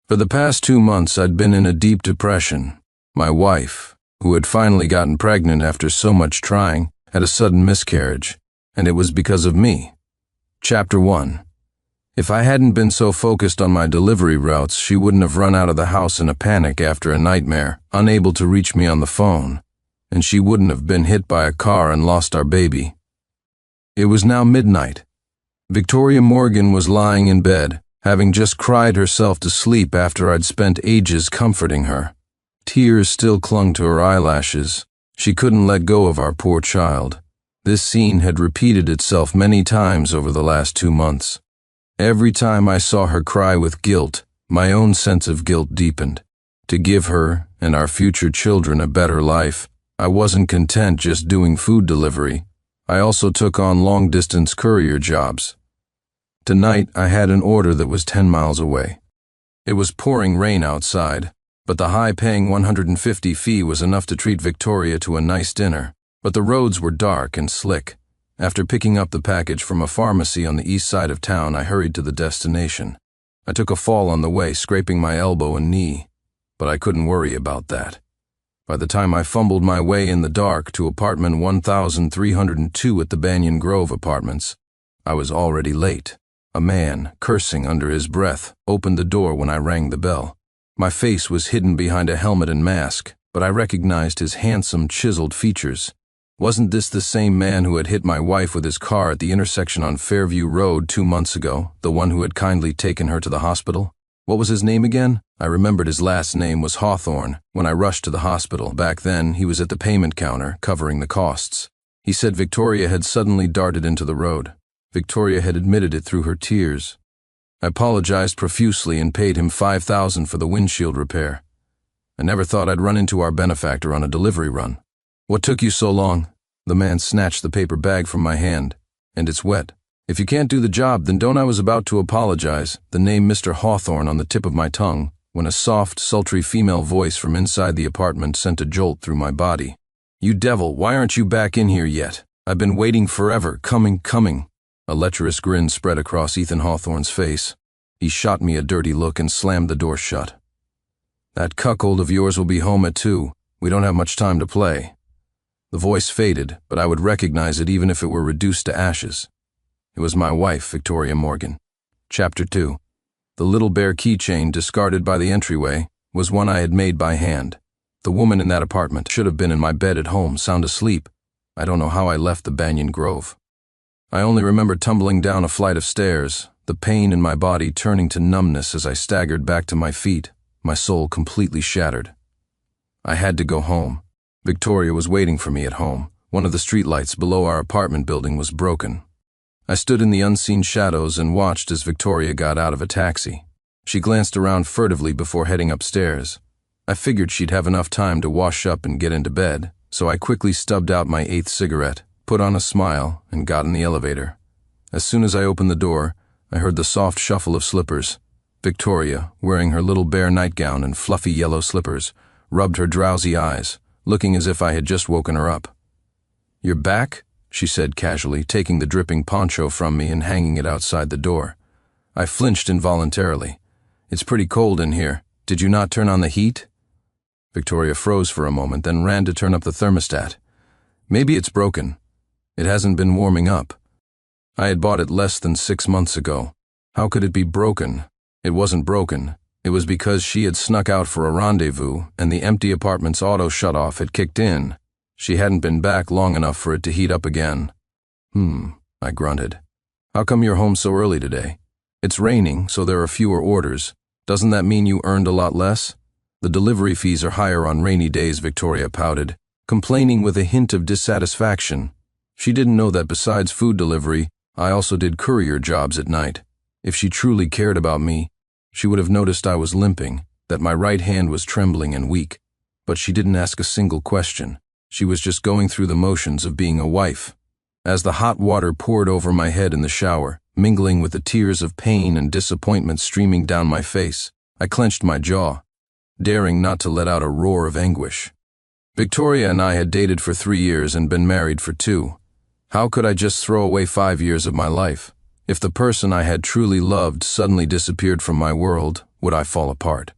For the past 2 months, I'd been in a deep depression. My wife, who had finally gotten pregnant after so much trying, had a sudden miscarriage, and it was because of me. Chapter 1. If I hadn't been so focused on my delivery routes, she wouldn't have run out of the house in a panic after a nightmare, unable to reach me on the phone, and she wouldn't have been hit by a car and lost our baby. It was now midnight. Victoria Morgan was lying in bed, having just cried herself to sleep after I'd spent ages comforting her. Tears still clung to her eyelashes. She couldn't let go of our poor child. This scene had repeated itself many times over the last 2 months. Every time I saw her cry with guilt, my own sense of guilt deepened. To give her and our future children a better life, I wasn't content just doing food delivery. I also took on long-distance courier jobs. Tonight, I had an order that was 10 miles away. It was pouring rain outside, but the high-paying $150 fee was enough to treat Victoria to a nice dinner. But the roads were dark and slick. After picking up the package from a pharmacy on the east side of town, I hurried to the destination. I took a fall on the way, scraping my elbow and knee, but I couldn't worry about that. By the time I fumbled my way in the dark to apartment 1302 at the Banyan Grove Apartments, I was already late. A man, cursing under his breath, opened the door when I rang the bell. My face was hidden behind a helmet and mask, but I recognized his handsome, chiseled features. Wasn't this the same man who had hit my wife with his car at the intersection on Fairview Road 2 months ago, the one who had kindly taken her to the hospital? What was his name again? I remembered his last name was Hawthorne when I rushed to the hospital. Back then, he was at the payment counter, covering the costs. He said Victoria had suddenly darted into the road. Victoria had admitted it through her tears. I apologized profusely and paid him $5,000 for the windshield repair. I never thought I'd run into our benefactor on a delivery run. What took you so long? The man snatched the paper bag from my hand. And it's wet. If you can't do the job, then don't. I was about to apologize, the name Mr. Hawthorne on the tip of my tongue, when a soft, sultry female voice from inside the apartment sent a jolt through my body. You devil, why aren't you back in here yet? I've been waiting forever, coming. A lecherous grin spread across Ethan Hawthorne's face. He shot me a dirty look and slammed the door shut. That cuckold of yours will be home at 2. We don't have much time to play. The voice faded, but I would recognize it even if it were reduced to ashes. It was my wife, Victoria Morgan. Chapter 2. The little bear keychain discarded by the entryway was one I had made by hand. The woman in that apartment should have been in my bed at home, sound asleep. I don't know how I left the Banyan Grove. I only remember tumbling down a flight of stairs, the pain in my body turning to numbness as I staggered back to my feet, my soul completely shattered. I had to go home. Victoria was waiting for me at home. One of the streetlights below our apartment building was broken. I stood in the unseen shadows and watched as Victoria got out of a taxi. She glanced around furtively before heading upstairs. I figured she'd have enough time to wash up and get into bed, so I quickly stubbed out my 8th cigarette, put on a smile, and got in the elevator. As soon as I opened the door, I heard the soft shuffle of slippers. Victoria, wearing her little bear nightgown and fluffy yellow slippers, rubbed her drowsy eyes, looking as if I had just woken her up. "You're back?" she said casually, taking the dripping poncho from me and hanging it outside the door. I flinched involuntarily. "It's pretty cold in here. Did you not turn on the heat?" Victoria froze for a moment, then ran to turn up the thermostat. "Maybe it's broken. It hasn't been warming up. I had bought it less than 6 months ago. How could it be broken?" It wasn't broken. It was because she had snuck out for a rendezvous and the empty apartment's auto shutoff had kicked in. She hadn't been back long enough for it to heat up again. I grunted. "How come you're home so early today?" "It's raining, so there are fewer orders. Doesn't that mean you earned a lot less?" "The delivery fees are higher on rainy days," Victoria pouted, complaining with a hint of dissatisfaction. She didn't know that besides food delivery, I also did courier jobs at night. If she truly cared about me, she would have noticed I was limping, that my right hand was trembling and weak. But she didn't ask a single question. She was just going through the motions of being a wife. As the hot water poured over my head in the shower, mingling with the tears of pain and disappointment streaming down my face, I clenched my jaw, daring not to let out a roar of anguish. Victoria and I had dated for 3 years and been married for 2. How could I just throw away 5 years of my life? If the person I had truly loved suddenly disappeared from my world, would I fall apart.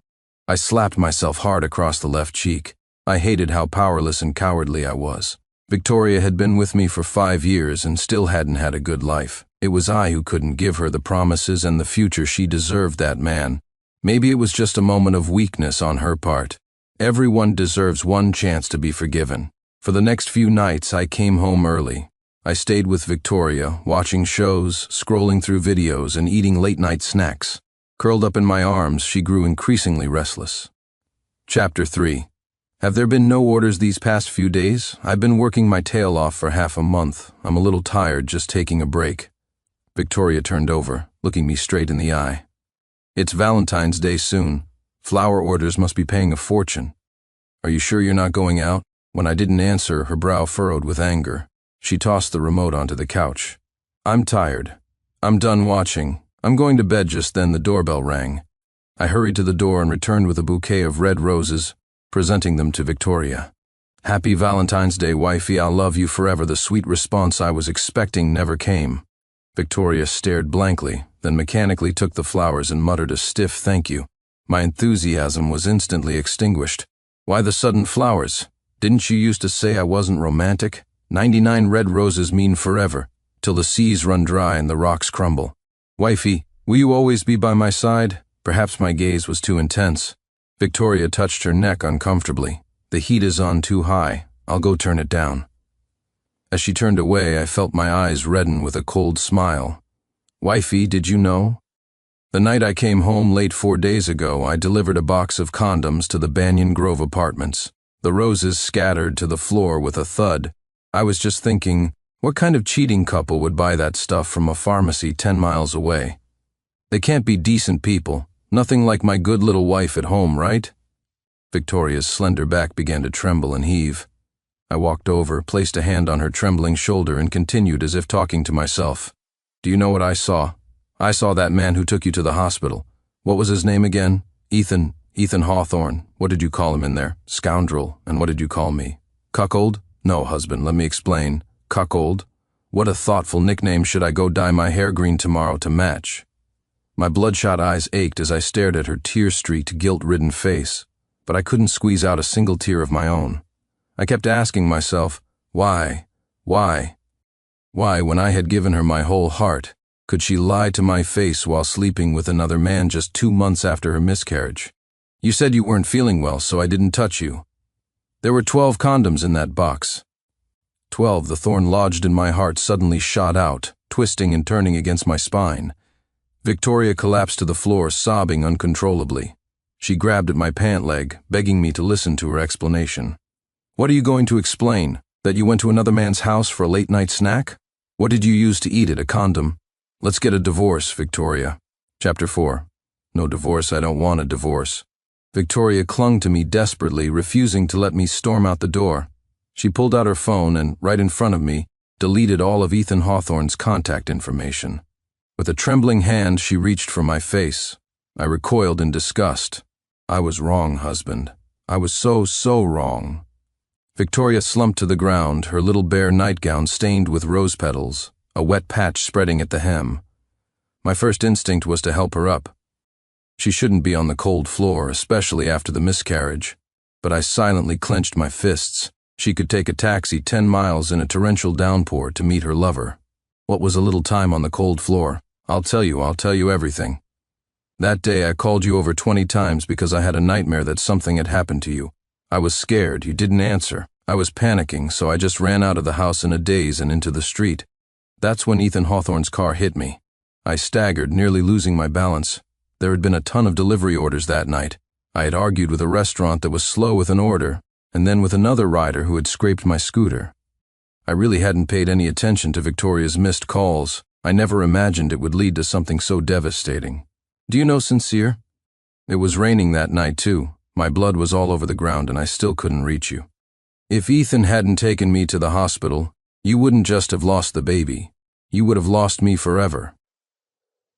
I slapped myself hard across the left cheek. I hated how powerless and cowardly I was. Victoria had been with me for 5 years and still hadn't had a good life. It was I who couldn't give her the promises and the future she deserved. That man. Maybe it was just a moment of weakness on her part. Everyone deserves one chance to be forgiven. For the next few nights, I came home early. I stayed with Victoria, watching shows, scrolling through videos, and eating late-night snacks. Curled up in my arms, she grew increasingly restless. Chapter 3. Have there been no orders these past few days? I've been working my tail off for half a month. I'm a little tired, just taking a break. Victoria turned over, looking me straight in the eye. It's Valentine's Day soon. Flower orders must be paying a fortune. Are you sure you're not going out? When I didn't answer, her brow furrowed with anger. She tossed the remote onto the couch. I'm tired. I'm done watching. I'm going to bed. Just then the doorbell rang. I hurried to the door and returned with a bouquet of red roses, presenting them to Victoria. Happy Valentine's Day, wifey. I'll love you forever. The sweet response I was expecting never came. Victoria stared blankly, then mechanically took the flowers and muttered a stiff thank you. My enthusiasm was instantly extinguished. Why the sudden flowers? Didn't you used to say I wasn't romantic? 99 red roses mean forever, till the seas run dry and the rocks crumble. Wifey, will you always be by my side? Perhaps my gaze was too intense. Victoria touched her neck uncomfortably. The heat is on too high. I'll go turn it down. As she turned away, I felt my eyes redden with a cold smile. Wifey, did you know? The night I came home late 4 days ago, I delivered a box of condoms to the Banyan Grove apartments. The roses scattered to the floor with a thud. I was just thinking, what kind of cheating couple would buy that stuff from a pharmacy 10 miles away? They can't be decent people. Nothing like my good little wife at home, right? Victoria's slender back began to tremble and heave. I walked over, placed a hand on her trembling shoulder, and continued as if talking to myself. Do you know what I saw? I saw that man who took you to the hospital. What was his name again? Ethan Hawthorne. What did you call him in there? Scoundrel. And what did you call me? Cuckold? No, husband, let me explain. Cuckold? What a thoughtful nickname. Should I go dye my hair green tomorrow to match? My bloodshot eyes ached as I stared at her tear-streaked, guilt-ridden face, but I couldn't squeeze out a single tear of my own. I kept asking myself, why, when I had given her my whole heart, could she lie to my face while sleeping with another man just 2 months after her miscarriage? You said you weren't feeling well, so I didn't touch you. There were 12 condoms in that box. 12. The thorn lodged in my heart suddenly shot out, twisting and turning against my spine. Victoria collapsed to the floor, sobbing uncontrollably. She grabbed at my pant leg, begging me to listen to her explanation. What are you going to explain? That you went to another man's house for a late-night snack? What did you use to eat it, a condom? Let's get a divorce, Victoria. Chapter 4. No divorce, I don't want a divorce. Victoria clung to me desperately, refusing to let me storm out the door. She pulled out her phone and, right in front of me, deleted all of Ethan Hawthorne's contact information. With a trembling hand, she reached for my face. I recoiled in disgust. I was wrong, husband. I was so wrong. Victoria slumped to the ground, her little bare nightgown stained with rose petals, a wet patch spreading at the hem. My first instinct was to help her up. She shouldn't be on the cold floor, especially after the miscarriage. But I silently clenched my fists. She could take a taxi 10 miles in a torrential downpour to meet her lover. What was a little time on the cold floor? I'll tell you everything. That day I called you over 20 times because I had a nightmare that something had happened to you. I was scared, you didn't answer. I was panicking, so I just ran out of the house in a daze and into the street. That's when Ethan Hawthorne's car hit me. I staggered, nearly losing my balance. There had been a ton of delivery orders that night. I had argued with a restaurant that was slow with an order, and then with another rider who had scraped my scooter. I really hadn't paid any attention to Victoria's missed calls. I never imagined it would lead to something so devastating. Do you know Sincere? It was raining that night too. My blood was all over the ground and I still couldn't reach you. If Ethan hadn't taken me to the hospital, you wouldn't just have lost the baby. You would have lost me forever.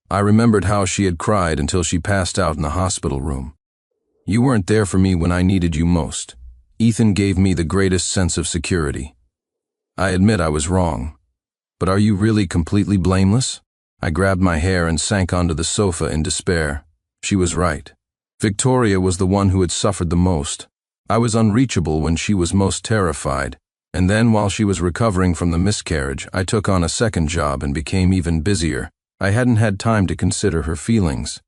I remembered how she had cried until she passed out in the hospital room. You weren't there for me when I needed you most. Ethan gave me the greatest sense of security. I admit I was wrong. But are you really completely blameless? I grabbed my hair and sank onto the sofa in despair. She was right. Victoria was the one who had suffered the most. I was unreachable when she was most terrified, and then while she was recovering from the miscarriage, I took on a second job and became even busier. I hadn't had time to consider her feelings.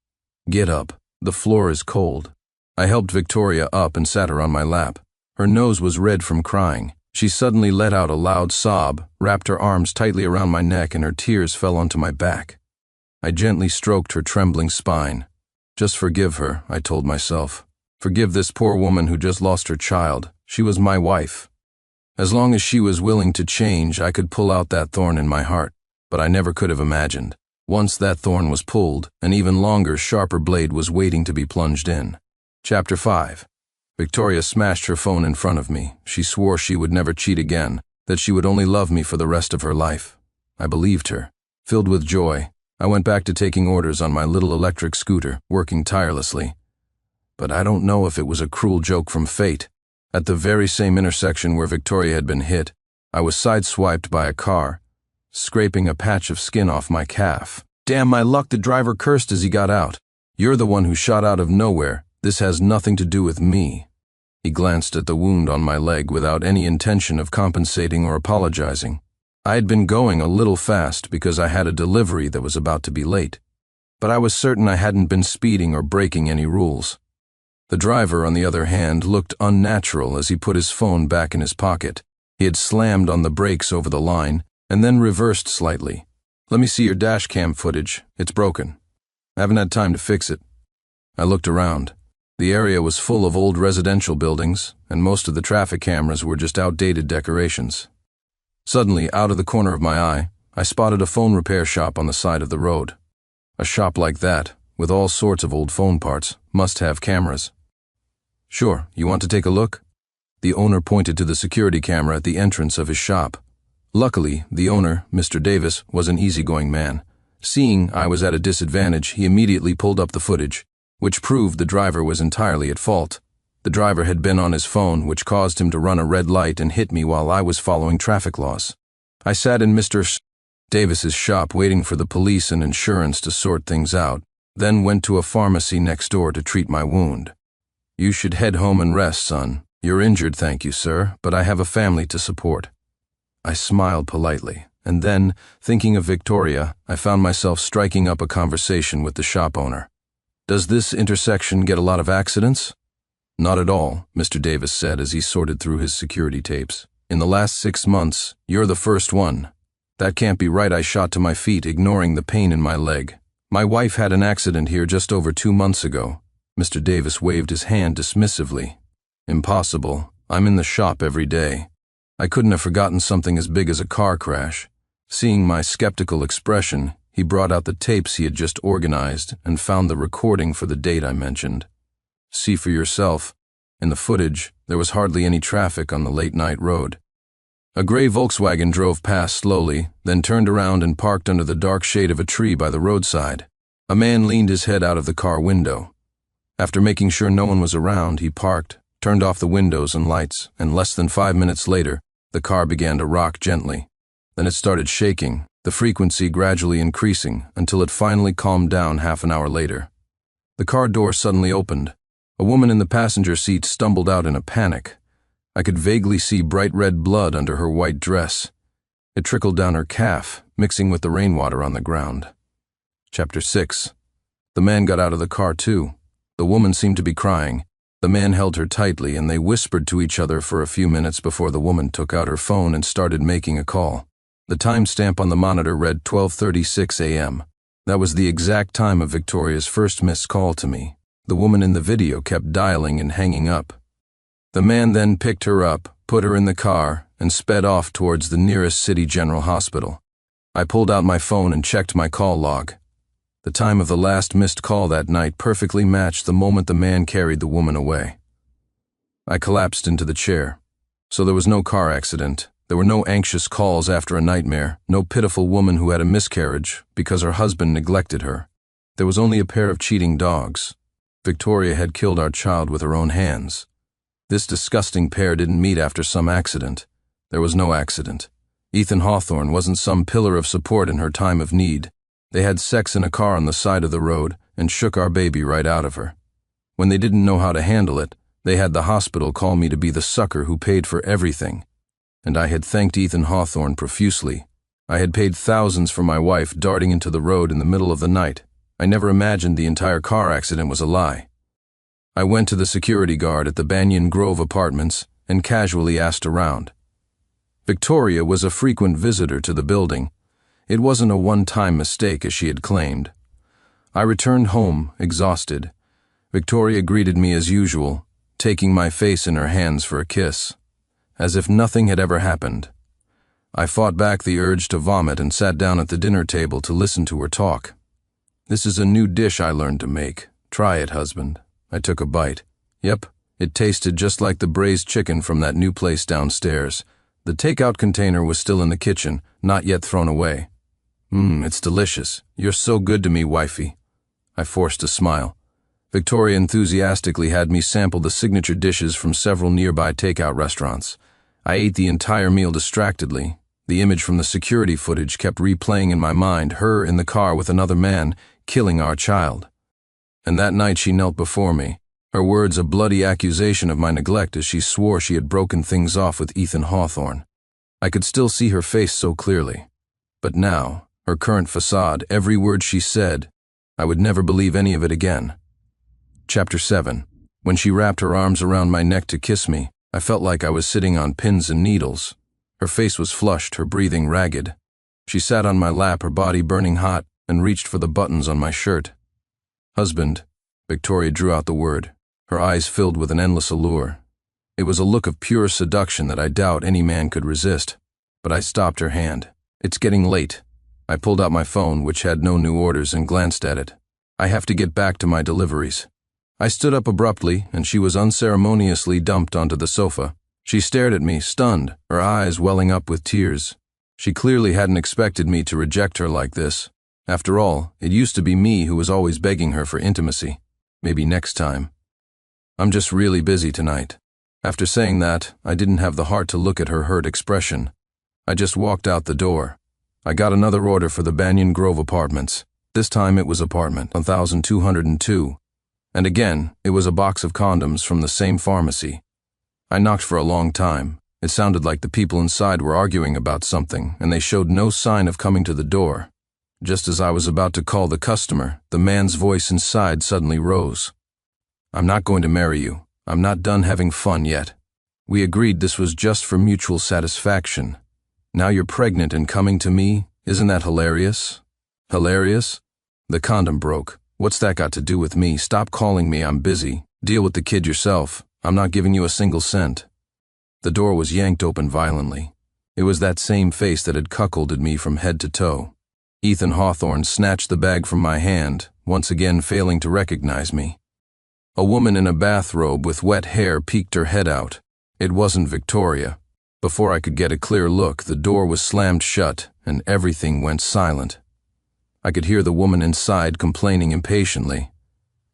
"Get up. The floor is cold." I helped Victoria up and sat her on my lap. Her nose was red from crying. She suddenly let out a loud sob, wrapped her arms tightly around my neck, and her tears fell onto my back. I gently stroked her trembling spine. Just forgive her, I told myself. Forgive this poor woman who just lost her child. She was my wife. As long as she was willing to change, I could pull out that thorn in my heart, but I never could have imagined. Once that thorn was pulled, an even longer, sharper blade was waiting to be plunged in. Chapter 5. Victoria smashed her phone in front of me. She swore she would never cheat again, that she would only love me for the rest of her life. I believed her. Filled with joy, I went back to taking orders on my little electric scooter, working tirelessly. But I don't know if it was a cruel joke from fate. At the very same intersection where Victoria had been hit, I was sideswiped by a car, scraping a patch of skin off my calf. Damn my luck, the driver cursed as he got out. "You're the one who shot out of nowhere. This has nothing to do with me." He glanced at the wound on my leg without any intention of compensating or apologizing. I had been going a little fast because I had a delivery that was about to be late, but I was certain I hadn't been speeding or breaking any rules. The driver, on the other hand, looked unnatural as he put his phone back in his pocket. He had slammed on the brakes over the line and then reversed slightly. "Let me see your dash cam footage. It's broken. I haven't had time to fix it." I looked around. The area was full of old residential buildings, and most of the traffic cameras were just outdated decorations. Suddenly, out of the corner of my eye, I spotted a phone repair shop on the side of the road. A shop like that, with all sorts of old phone parts, must have cameras. "Sure, you want to take a look?" The owner pointed to the security camera at the entrance of his shop. Luckily, the owner, Mr. Davis, was an easygoing man. Seeing I was at a disadvantage, he immediately pulled up the footage, which proved the driver was entirely at fault. The driver had been on his phone, which caused him to run a red light and hit me while I was following traffic laws. I sat in Mr. Davis's shop waiting for the police and insurance to sort things out, then went to a pharmacy next door to treat my wound. "You should head home and rest, son. You're injured, thank you, sir, but I have a family to support." I smiled politely, and then, thinking of Victoria, I found myself striking up a conversation with the shop owner. "Does this intersection get a lot of accidents?" "Not at all," Mr. Davis said as he sorted through his security tapes. "In the last 6 months, you're the first one." "That can't be right," I shot to my feet, ignoring the pain in my leg. "My wife had an accident here just over 2 months ago." Mr. Davis waved his hand dismissively. "Impossible. I'm in the shop every day." I couldn't have forgotten something as big as a car crash. Seeing my skeptical expression, he brought out the tapes he had just organized and found the recording for the date I mentioned. "See for yourself. In the footage, there was hardly any traffic on the late-night road." A gray Volkswagen drove past slowly, then turned around and parked under the dark shade of a tree by the roadside. A man leaned his head out of the car window. After making sure no one was around, he parked, turned off the windows and lights, and less than 5 minutes later, the car began to rock gently. Then it started shaking, the frequency gradually increasing until it finally calmed down half an hour later. The car door suddenly opened. A woman in the passenger seat stumbled out in a panic. I could vaguely see bright red blood under her white dress. It trickled down her calf, mixing with the rainwater on the ground. Chapter 6. The man got out of the car too. The woman seemed to be crying. The man held her tightly and they whispered to each other for a few minutes before the woman took out her phone and started making a call. The timestamp on the monitor read 12:36 a.m. That was the exact time of Victoria's first missed call to me. The woman in the video kept dialing and hanging up. The man then picked her up, put her in the car, and sped off towards the nearest city general hospital. I pulled out my phone and checked my call log. The time of the last missed call that night perfectly matched the moment the man carried the woman away. I collapsed into the chair. So there was no car accident. There were no anxious calls after a nightmare, no pitiful woman who had a miscarriage because her husband neglected her. There was only a pair of cheating dogs. Victoria had killed our child with her own hands. This disgusting pair didn't meet after some accident. There was no accident. Ethan Hawthorne wasn't some pillar of support in her time of need. They had sex in a car on the side of the road and shook our baby right out of her. When they didn't know how to handle it, they had the hospital call me to be the sucker who paid for everything. And I had thanked Ethan Hawthorne profusely. I had paid thousands for my wife darting into the road in the middle of the night. I never imagined the entire car accident was a lie. I went to the security guard at the Banyan Grove Apartments and casually asked around. Victoria was a frequent visitor to the building. It wasn't a one-time mistake as she had claimed. I returned home, exhausted. Victoria greeted me as usual, taking my face in her hands for a kiss, as if nothing had ever happened. I fought back the urge to vomit and sat down at the dinner table to listen to her talk. "This is a new dish I learned to make. Try it, husband." I took a bite. Yep, it tasted just like the braised chicken from that new place downstairs. The takeout container was still in the kitchen, not yet thrown away. It's delicious. You're so good to me, wifey." I forced a smile. Victoria enthusiastically had me sample the signature dishes from several nearby takeout restaurants. I ate the entire meal distractedly. The image from the security footage kept replaying in my mind, her in the car with another man, killing our child. And that night she knelt before me, her words a bloody accusation of my neglect as she swore she had broken things off with Ethan Hawthorne. I could still see her face so clearly. But now, her current facade, every word she said, I would never believe any of it again. Chapter 7. When she wrapped her arms around my neck to kiss me, I felt like I was sitting on pins and needles. Her face was flushed, her breathing ragged. She sat on my lap, her body burning hot, and reached for the buttons on my shirt. "Husband," Victoria drew out the word, her eyes filled with an endless allure. It was a look of pure seduction that I doubt any man could resist. But I stopped her hand. "It's getting late." I pulled out my phone, which had no new orders, and glanced at it. "I have to get back to my deliveries." I stood up abruptly, and she was unceremoniously dumped onto the sofa. She stared at me, stunned, her eyes welling up with tears. She clearly hadn't expected me to reject her like this. After all, it used to be me who was always begging her for intimacy. Maybe next time. "I'm just really busy tonight." After saying that, I didn't have the heart to look at her hurt expression. I just walked out the door. I got another order for the Banyan Grove Apartments. This time it was apartment 1202. And again, it was a box of condoms from the same pharmacy. I knocked for a long time. It sounded like the people inside were arguing about something, and they showed no sign of coming to the door. Just as I was about to call the customer, the man's voice inside suddenly rose. "I'm not going to marry you. I'm not done having fun yet. We agreed this was just for mutual satisfaction. Now you're pregnant and coming to me? Isn't that hilarious?" "Hilarious?" The condom broke. "What's that got to do with me? Stop calling me, I'm busy. Deal with the kid yourself. I'm not giving you a single cent." The door was yanked open violently. It was that same face that had cuckolded me from head to toe. Ethan Hawthorne snatched the bag from my hand, once again failing to recognize me. A woman in a bathrobe with wet hair peeked her head out. It wasn't Victoria. Before I could get a clear look, the door was slammed shut, and everything went silent. I could hear the woman inside complaining impatiently.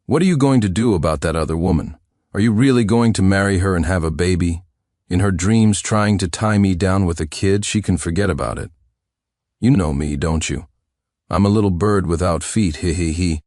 "What are you going to do about that other woman? Are you really going to marry her and have a baby? In her dreams trying to tie me down with a kid, she can forget about it. You know me, don't you? I'm a little bird without feet, he.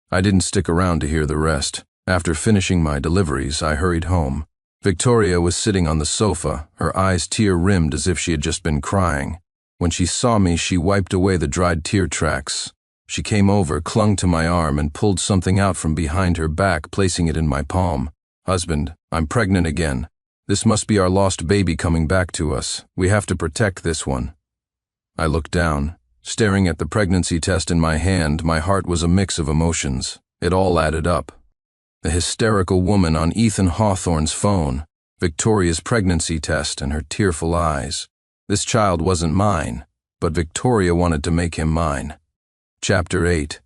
I didn't stick around to hear the rest. After finishing my deliveries, I hurried home. Victoria was sitting on the sofa, her eyes tear-rimmed as if she had just been crying. When she saw me, she wiped away the dried tear tracks. She came over, clung to my arm, and pulled something out from behind her back, placing it in my palm. "Husband, I'm pregnant again. This must be our lost baby coming back to us. We have to protect this one." I looked down. Staring at the pregnancy test in my hand, my heart was a mix of emotions. It all added up. The hysterical woman on Ethan Hawthorne's phone, Victoria's pregnancy test, and her tearful eyes. This child wasn't mine, but Victoria wanted to make him mine. Chapter 8.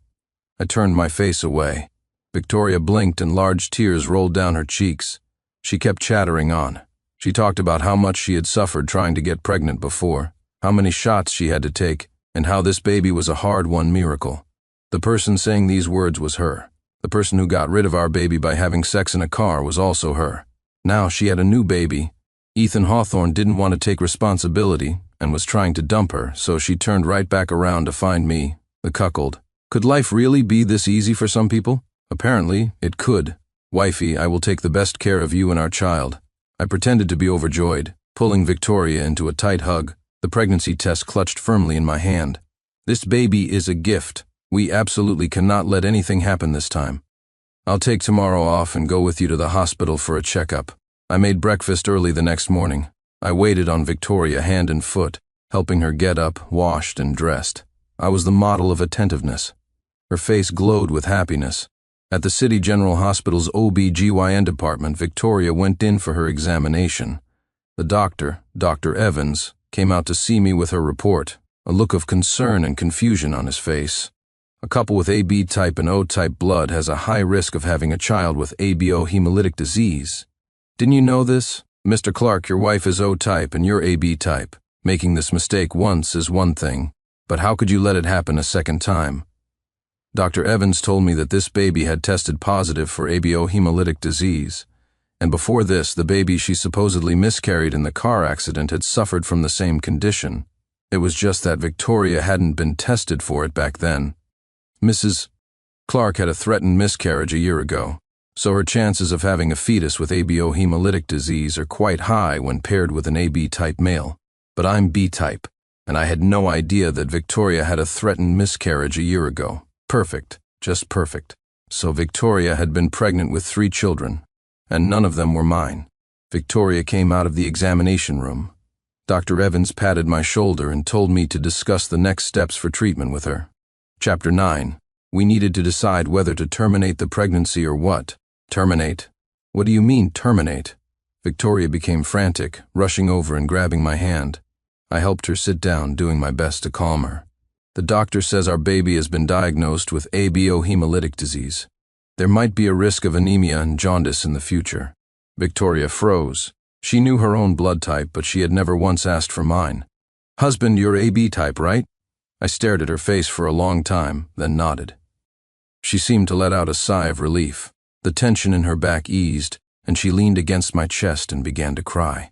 I turned my face away. Victoria blinked and large tears rolled down her cheeks. She kept chattering on. She talked about how much she had suffered trying to get pregnant before, how many shots she had to take, and how this baby was a hard-won miracle. The person saying these words was her. The person who got rid of our baby by having sex in a car was also her. Now she had a new baby. Ethan Hawthorne didn't want to take responsibility and was trying to dump her, so she turned right back around to find me, the cuckold. Could life really be this easy for some people? Apparently, it could. Wifey, I will take the best care of you and our child. I pretended to be overjoyed, pulling Victoria into a tight hug, the pregnancy test clutched firmly in my hand. This baby is a gift. We absolutely cannot let anything happen this time. I'll take tomorrow off and go with you to the hospital for a checkup. I made breakfast early the next morning. I waited on Victoria hand and foot, helping her get up, washed, and dressed. I was the model of attentiveness. Her face glowed with happiness. At the City General Hospital's OB/GYN department, Victoria went in for her examination. The doctor, Dr. Evans, came out to see me with her report, a look of concern and confusion on his face. A couple with AB type and O type blood has a high risk of having a child with ABO hemolytic disease. Didn't you know this? Mr. Clark, your wife is O type and you're AB type. Making this mistake once is one thing, but how could you let it happen a second time? Dr. Evans told me that this baby had tested positive for ABO hemolytic disease, and before this, the baby she supposedly miscarried in the car accident had suffered from the same condition. It was just that Victoria hadn't been tested for it back then. Mrs. Clark had a threatened miscarriage a year ago, so her chances of having a fetus with ABO hemolytic disease are quite high when paired with an AB-type male. But I'm B-type, and I had no idea that Victoria had a threatened miscarriage a year ago. Perfect, just perfect. So Victoria had been pregnant with 3 children, and none of them were mine. Victoria came out of the examination room. Dr. Evans patted my shoulder and told me to discuss the next steps for treatment with her. Chapter 9. We needed to decide whether to terminate the pregnancy or what. Terminate? What do you mean, terminate? Victoria became frantic, rushing over and grabbing my hand. I helped her sit down, doing my best to calm her. The doctor says our baby has been diagnosed with ABO hemolytic disease. There might be a risk of anemia and jaundice in the future. Victoria froze. She knew her own blood type, but she had never once asked for mine. Husband, you're AB type, right? I stared at her face for a long time, then nodded. She seemed to let out a sigh of relief. The tension in her back eased, and she leaned against my chest and began to cry.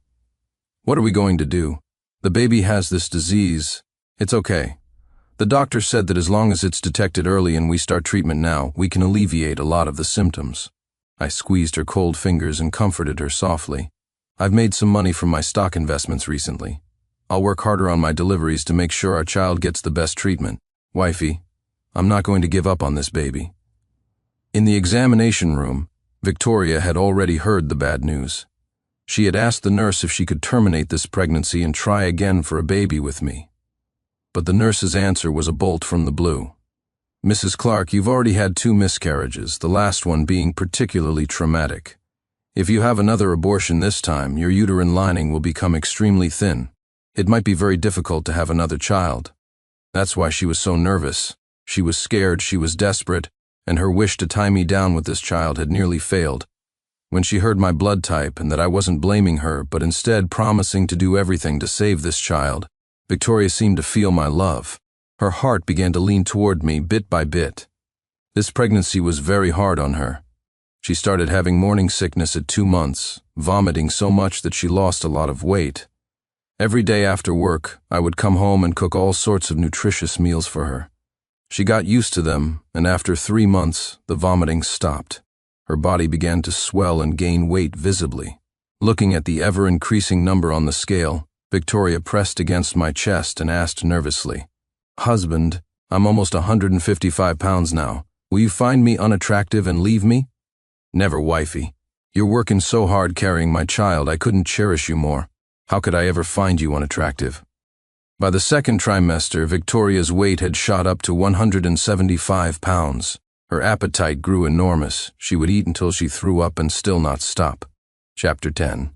What are we going to do? The baby has this disease. It's okay. The doctor said that as long as it's detected early and we start treatment now, we can alleviate a lot of the symptoms. I squeezed her cold fingers and comforted her softly. I've made some money from my stock investments recently. I'll work harder on my deliveries to make sure our child gets the best treatment. Wifey, I'm not going to give up on this baby. In the examination room, Victoria had already heard the bad news. She had asked the nurse if she could terminate this pregnancy and try again for a baby with me. But the nurse's answer was a bolt from the blue. Mrs. Clark, you've already had 2 miscarriages, the last one being particularly traumatic. If you have another abortion this time, your uterine lining will become extremely thin. It might be very difficult to have another child. That's why she was so nervous. She was scared, she was desperate, and her wish to tie me down with this child had nearly failed. When she heard my blood type and that I wasn't blaming her, but instead promising to do everything to save this child, Victoria seemed to feel my love. Her heart began to lean toward me bit by bit. This pregnancy was very hard on her. She started having morning sickness at 2 months, vomiting so much that she lost a lot of weight. Every day after work, I would come home and cook all sorts of nutritious meals for her. She got used to them, and after 3 months, the vomiting stopped. Her body began to swell and gain weight visibly. Looking at the ever-increasing number on the scale, Victoria pressed against my chest and asked nervously, Husband, I'm almost 155 pounds now. Will you find me unattractive and leave me? Never, wifey. You're working so hard carrying my child, I couldn't cherish you more. How could I ever find you unattractive? By the second trimester, Victoria's weight had shot up to 175 pounds. Her appetite grew enormous. She would eat until she threw up and still not stop. Chapter 10.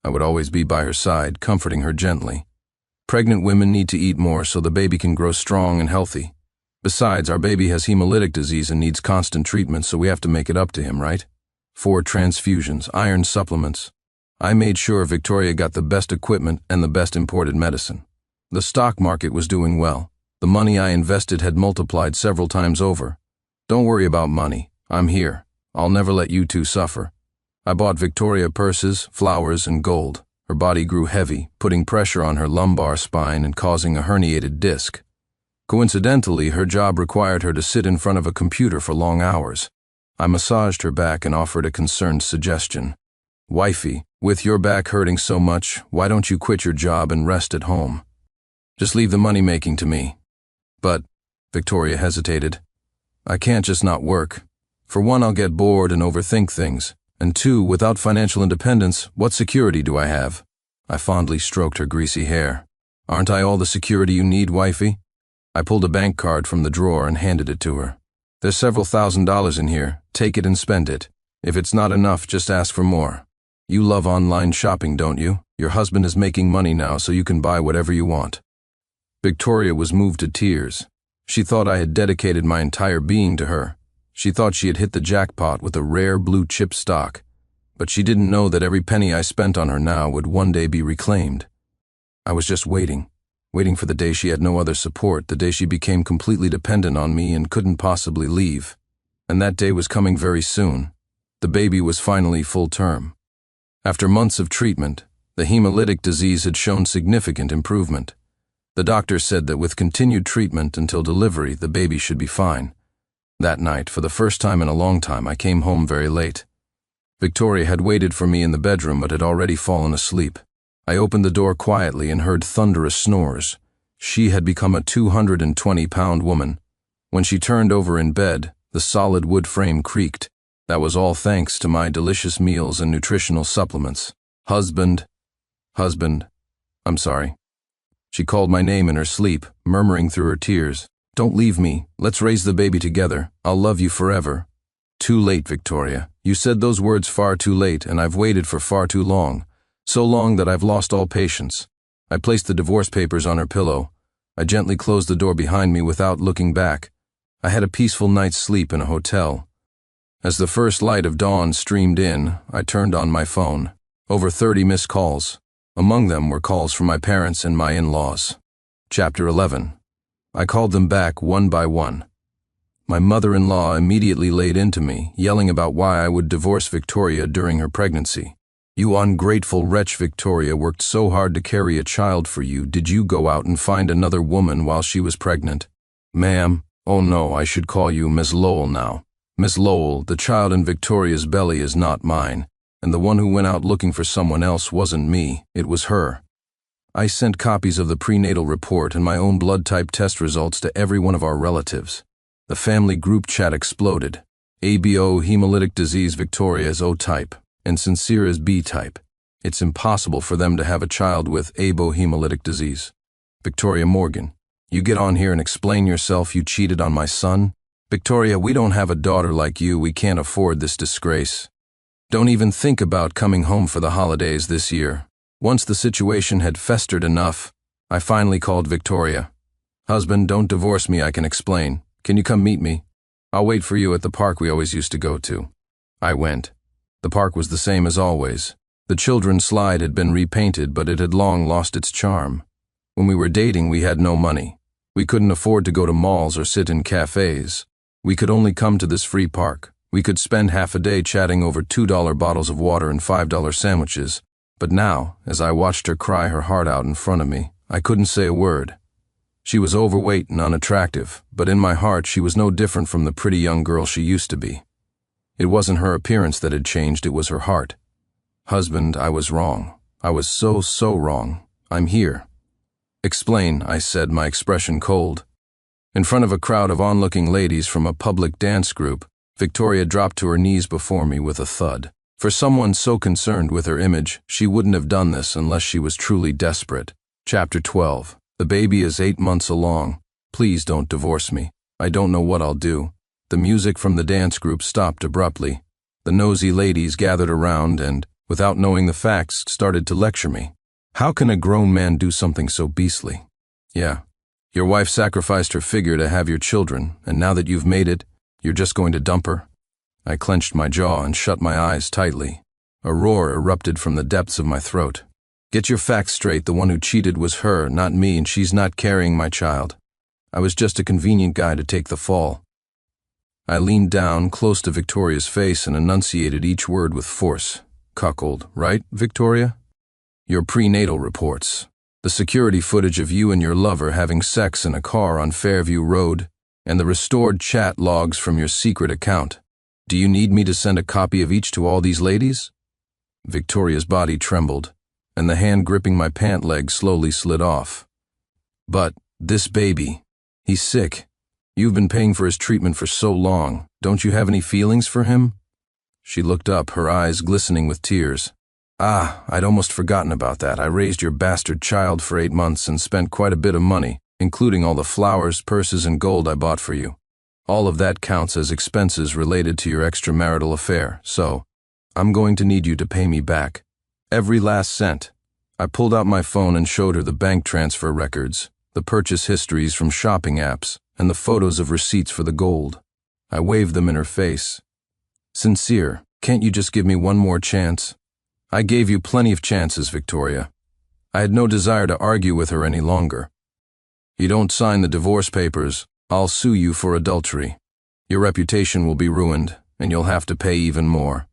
I would always be by her side, comforting her gently. Pregnant women need to eat more so the baby can grow strong and healthy. Besides, our baby has hemolytic disease and needs constant treatment, so we have to make it up to him, right? 4 transfusions, iron supplements. I made sure Victoria got the best equipment and the best imported medicine. The stock market was doing well. The money I invested had multiplied several times over. Don't worry about money. I'm here. I'll never let you 2 suffer. I bought Victoria purses, flowers, and gold. Her body grew heavy, putting pressure on her lumbar spine and causing a herniated disc. Coincidentally, her job required her to sit in front of a computer for long hours. I massaged her back and offered a concerned suggestion. Wifey, with your back hurting so much, why don't you quit your job and rest at home? Just leave the money-making to me. But, Victoria hesitated, I can't just not work. For one, I'll get bored and overthink things. And two, without financial independence, what security do I have? I fondly stroked her greasy hair. Aren't I all the security you need, wifey? I pulled a bank card from the drawer and handed it to her. There's several $1,000s in here. Take it and spend it. If it's not enough, just ask for more. You love online shopping, don't you? Your husband is making money now, so you can buy whatever you want. Victoria was moved to tears. She thought I had dedicated my entire being to her. She thought she had hit the jackpot with a rare blue-chip stock. But she didn't know that every penny I spent on her now would one day be reclaimed. I was just waiting for the day she had no other support, the day she became completely dependent on me and couldn't possibly leave. And that day was coming very soon. The baby was finally full term. After months of treatment, the hemolytic disease had shown significant improvement. The doctor said that with continued treatment until delivery, the baby should be fine. That night, for the first time in a long time, I came home very late. Victoria had waited for me in the bedroom but had already fallen asleep. I opened the door quietly and heard thunderous snores. She had become a 220-pound woman. When she turned over in bed, the solid wood frame creaked. That was all thanks to my delicious meals and nutritional supplements. Husband, I'm sorry. She called my name in her sleep, murmuring through her tears. Don't leave me. Let's raise the baby together. I'll love you forever. Too late, Victoria. You said those words far too late, and I've waited for far too long. So long that I've lost all patience. I placed the divorce papers on her pillow. I gently closed the door behind me without looking back. I had a peaceful night's sleep in a hotel. As the first light of dawn streamed in, I turned on my phone. Over 30 missed calls. Among them were calls from my parents and my in-laws. Chapter 11. I called them back one by one. My mother-in-law immediately laid into me, yelling about why I would divorce Victoria during her pregnancy. You ungrateful wretch, Victoria worked so hard to carry a child for you. Did you go out and find another woman while she was pregnant? Ma'am, oh no, I should call you Miss Lowell now. Miss Lowell, the child in Victoria's belly is not mine, and the one who went out looking for someone else wasn't me, it was her. I sent copies of the prenatal report and my own blood type test results to every one of our relatives. The family group chat exploded. ABO hemolytic disease, Victoria is O-type, and Sincere is B-type. It's impossible for them to have a child with ABO hemolytic disease. Victoria Morgan, you get on here and explain yourself. You cheated on my son? Victoria, we don't have a daughter like you. We can't afford this disgrace. Don't even think about coming home for the holidays this year. Once the situation had festered enough, I finally called Victoria. Husband, don't divorce me, I can explain. Can you come meet me? I'll wait for you at the park we always used to go to. I went. The park was the same as always. The children's slide had been repainted, but it had long lost its charm. When we were dating, we had no money. We couldn't afford to go to malls or sit in cafes. We could only come to this free park. We could spend half a day chatting over $2 bottles of water and $5 sandwiches. But now, as I watched her cry her heart out in front of me, I couldn't say a word. She was overweight and unattractive, but in my heart she was no different from the pretty young girl she used to be. It wasn't her appearance that had changed, it was her heart. Husband, I was wrong. I was so wrong. I'm here. Explain, I said, my expression cold. In front of a crowd of onlooking ladies from a public dance group, Victoria dropped to her knees before me with a thud. For someone so concerned with her image, she wouldn't have done this unless she was truly desperate. Chapter 12. The baby is 8 months along. Please don't divorce me. I don't know what I'll do. The music from the dance group stopped abruptly. The nosy ladies gathered around and, without knowing the facts, started to lecture me. How can a grown man do something so beastly? Yeah. Your wife sacrificed her figure to have your children, and now that you've made it, you're just going to dump her? I clenched my jaw and shut my eyes tightly. A roar erupted from the depths of my throat. Get your facts straight. The one who cheated was her, not me, and she's not carrying my child. I was just a convenient guy to take the fall. I leaned down close to Victoria's face and enunciated each word with force. Cuckold, right, Victoria? Your prenatal reports. The security footage of you and your lover having sex in a car on Fairview Road, and the restored chat logs from your secret account. Do you need me to send a copy of each to all these ladies? Victoria's body trembled, and the hand gripping my pant leg slowly slid off. But this baby, he's sick. You've been paying for his treatment for so long. Don't you have any feelings for him? She looked up, her eyes glistening with tears. Ah, I'd almost forgotten about that. I raised your bastard child for 8 months and spent quite a bit of money, including all the flowers, purses, and gold I bought for you. All of that counts as expenses related to your extramarital affair, so I'm going to need you to pay me back. Every last cent. I pulled out my phone and showed her the bank transfer records, the purchase histories from shopping apps, and the photos of receipts for the gold. I waved them in her face. Sincere, can't you just give me one more chance? I gave you plenty of chances, Victoria. I had no desire to argue with her any longer. You don't sign the divorce papers, I'll sue you for adultery. Your reputation will be ruined, and you'll have to pay even more.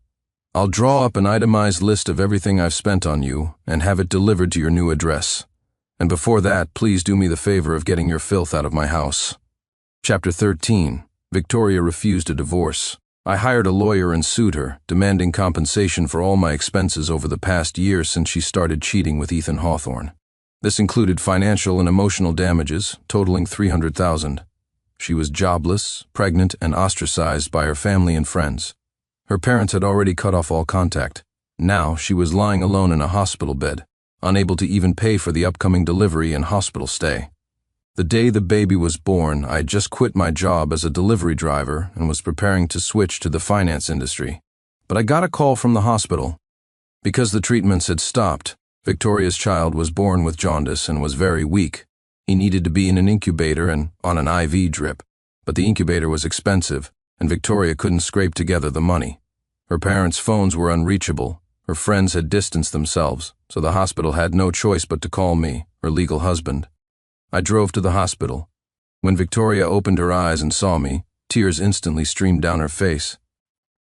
I'll draw up an itemized list of everything I've spent on you and have it delivered to your new address. And before that, please do me the favor of getting your filth out of my house. Chapter 13. Victoria refused a divorce. I hired a lawyer and sued her, demanding compensation for all my expenses over the past year since she started cheating with Ethan Hawthorne. This included financial and emotional damages, totaling $300,000. She was jobless, pregnant, and ostracized by her family and friends. Her parents had already cut off all contact. Now she was lying alone in a hospital bed, unable to even pay for the upcoming delivery and hospital stay. The day the baby was born, I had just quit my job as a delivery driver and was preparing to switch to the finance industry. But I got a call from the hospital. Because the treatments had stopped, Victoria's child was born with jaundice and was very weak. He needed to be in an incubator and on an IV drip, but the incubator was expensive, and Victoria couldn't scrape together the money. Her parents' phones were unreachable, her friends had distanced themselves, so the hospital had no choice but to call me, her legal husband. I drove to the hospital. When Victoria opened her eyes and saw me, tears instantly streamed down her face.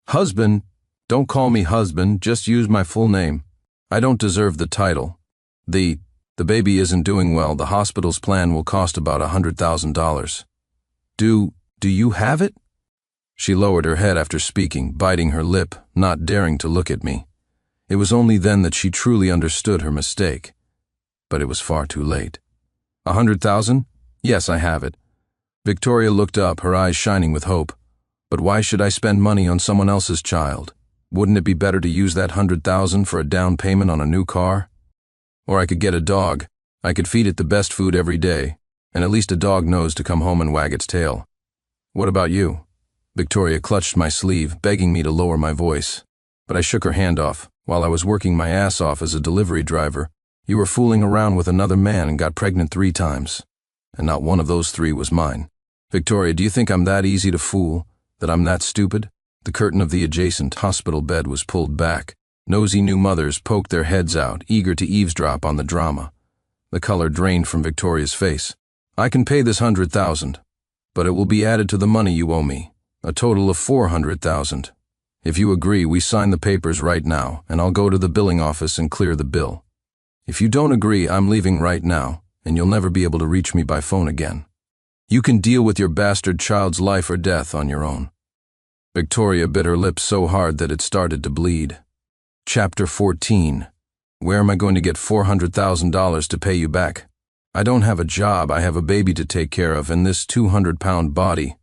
Husband? Don't call me husband, just use my full name. I don't deserve the title. The baby isn't doing well. The hospital's plan will cost about $100,000. Do you have it? She lowered her head after speaking, biting her lip, not daring to look at me. It was only then that she truly understood her mistake. But it was far too late. $100,000? Yes, I have it. Victoria looked up, her eyes shining with hope. But why should I spend money on someone else's child? Wouldn't it be better to use that $100,000 for a down payment on a new car? Or I could get a dog. I could feed it the best food every day, and at least a dog knows to come home and wag its tail. What about you? Victoria clutched my sleeve, begging me to lower my voice. But I shook her hand off. While I was working my ass off as a delivery driver, you were fooling around with another man and got pregnant 3 times. And not one of those 3 was mine. Victoria, do you think I'm that easy to fool? That I'm that stupid? The curtain of the adjacent hospital bed was pulled back. Nosy new mothers poked their heads out, eager to eavesdrop on the drama. The color drained from Victoria's face. I can pay this $100,000, but it will be added to the money you owe me. A total of $400,000. If you agree, we sign the papers right now, and I'll go to the billing office and clear the bill. If you don't agree, I'm leaving right now, and you'll never be able to reach me by phone again. You can deal with your bastard child's life or death on your own. Victoria bit her lips so hard that it started to bleed. Chapter 14. Where am I going to get $400,000 to pay you back? I don't have a job, I have a baby to take care of, and this 200-pound body.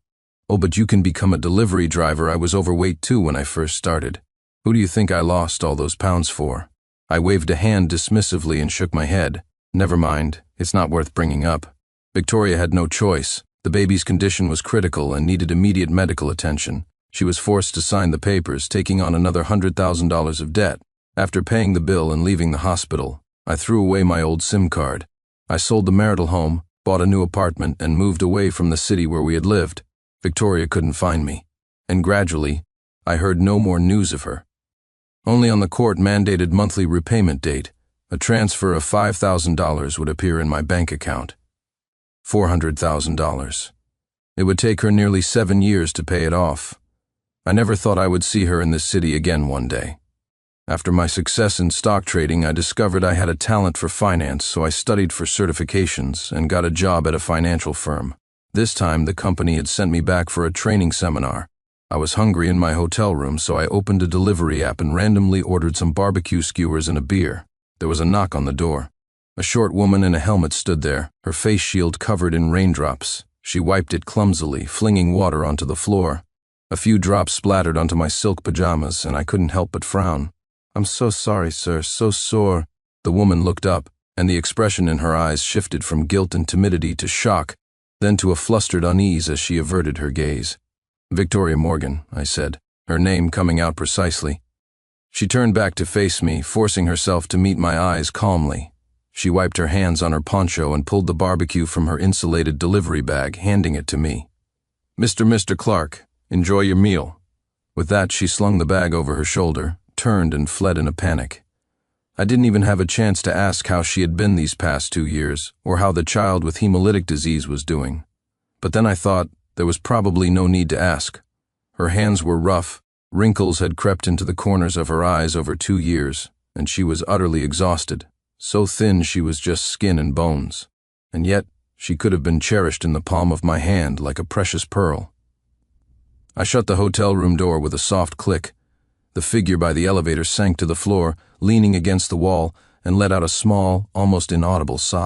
Oh, but you can become a delivery driver. I was overweight too when I first started. Who do you think I lost all those pounds for? I waved a hand dismissively and shook my head. Never mind, it's not worth bringing up. Victoria had no choice. The baby's condition was critical and needed immediate medical attention. She was forced to sign the papers, taking on another $100,000 of debt. After paying the bill and leaving the hospital, I threw away my old SIM card. I sold the marital home, bought a new apartment, and moved away from the city where we had lived. Victoria couldn't find me, and gradually, I heard no more news of her. Only on the court-mandated monthly repayment date, a transfer of $5,000 would appear in my bank account. $400,000. It would take her nearly 7 years to pay it off. I never thought I would see her in this city again one day. After my success in stock trading, I discovered I had a talent for finance, so I studied for certifications and got a job at a financial firm. This time, the company had sent me back for a training seminar. I was hungry in my hotel room, so I opened a delivery app and randomly ordered some barbecue skewers and a beer. There was a knock on the door. A short woman in a helmet stood there, her face shield covered in raindrops. She wiped it clumsily, flinging water onto the floor. A few drops splattered onto my silk pajamas, and I couldn't help but frown. "I'm so sorry, sir, so sore." The woman looked up, and the expression in her eyes shifted from guilt and timidity to shock, then to a flustered unease as she averted her gaze. "Victoria Morgan," I said, her name coming out precisely. She turned back to face me, forcing herself to meet my eyes calmly. She wiped her hands on her poncho and pulled the barbecue from her insulated delivery bag, handing it to me. Mr. Clark, enjoy your meal." With that, she slung the bag over her shoulder, turned and fled in a panic. I didn't even have a chance to ask how she had been these past 2 years, or how the child with hemolytic disease was doing. But then I thought there was probably no need to ask. Her hands were rough, wrinkles had crept into the corners of her eyes over 2 years, and she was utterly exhausted, so thin she was just skin and bones. And yet, she could have been cherished in the palm of my hand like a precious pearl. I shut the hotel room door with a soft click. The figure by the elevator sank to the floor, leaning against the wall, and let out a small, almost inaudible sob.